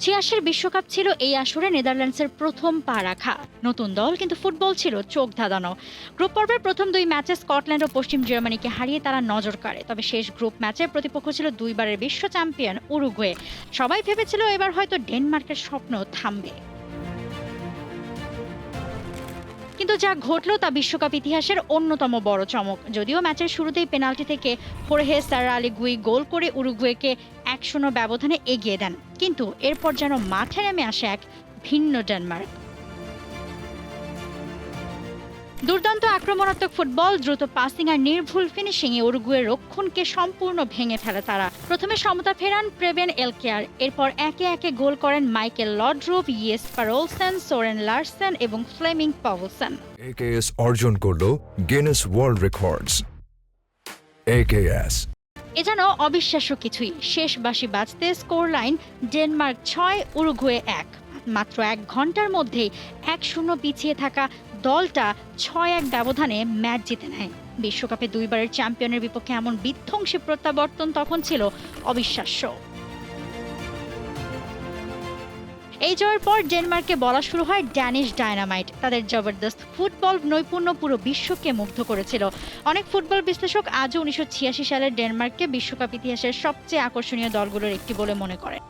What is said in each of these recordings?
ছিয়াশির বিশ্বকাপ ছিল এই আসরে নেদারল্যান্ডসের প্রথম পা রাখা নতুন দল, কিন্তু ফুটবল ছিল চোখ ধাঁধানো। গ্রুপ পর্বের প্রথম দুই ম্যাচে স্কটল্যান্ড ও পশ্চিম জার্মানিকে হারিয়ে তারা নজর কাড়ে। তবে শেষ গ্রুপ ম্যাচে প্রতিপক্ষ ছিল দুইবারের বিশ্ব চ্যাম্পিয়ন উরুগুয়ে। সবাই ভেবেছিল এবার হয়তো ডেনমার্কের স্বপ্ন থামবে, কিন্তু যা ঘটল তা বিশ্বকাপ ইতিহাসের অন্যতম বড় চমক। যদিও ম্যাচের শুরুতেই পেনাল্টি থেকে হোর্হে সারালিগুই গোল করে উরুগুয়েকে 1-0 ব্যবধানে এগিয়ে দেন, কিন্তু এরপর যেন মাঠে নেমে আসে এক ভিন্ন ডেনমার্ক। দুর্দান্ত আক্রমণাত্মক ফুটবল, দ্রুত পাসিং আর নির্ভুল ফিনিশিংয়ে উরুগুয়ের রক্ষণকে সম্পূর্ণ ভেঙে ফেলে তারা। প্রথমে সমতা ফেরান প্রেবেন এলকেয়ার, এরপর একে একে গোল করেন মাইকেল লডরুপ, ইয়েস্পার ওলসেন, সোরেন লার্সেন এবং ফ্লেমিং পাভলসেন। AKS অর্জন করলো গিনেস ওয়ার্ল্ড রেকর্ডস। AKS এ যেন অবিশ্বাস্য কিছুই। শেষ বাঁশি বাজতে স্কোর লাইন ডেনমার্ক 6 উরুগুয়ে 1। মাত্র 1 ঘন্টার মধ্যেই 1-0 পিছিয়ে থাকা দলটা 6-1 ব্যবধানে ম্যাচ জিতে নেয়। বিশ্বকাপে দুইবারের চ্যাম্পিয়নের বিপক্ষে এমন বিধ্বংসী প্রত্যাবর্তন তখন ছিল অবিশ্বাস্য। এই জয়ের পর ডেনমার্কে বলা শুরু হয় ড্যানিশ ডায়নামাইট। তাদের জবরদস্ত ফুটবল নৈপুণ্য পুরো বিশ্বকে মুগ্ধ করেছিল। অনেক ফুটবল বিশ্লেষক আজও 1986 সালের ডেনমার্ককে বিশ্বকাপ ইতিহাসের সবচেয়ে আকর্ষণীয় দলগুলোর একটি বলে মনে করেন।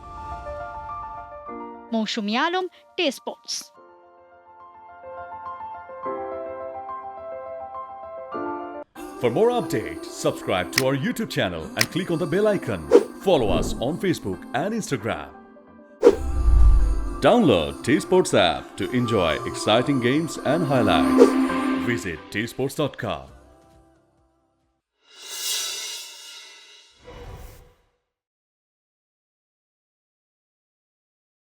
মৌসুমী Alam, T Sports. For more updates, subscribe to our YouTube channel and click on the bell icon. Follow us on Facebook and Instagram. Download T-Sports app to enjoy exciting games and highlights. Visit tsports.com.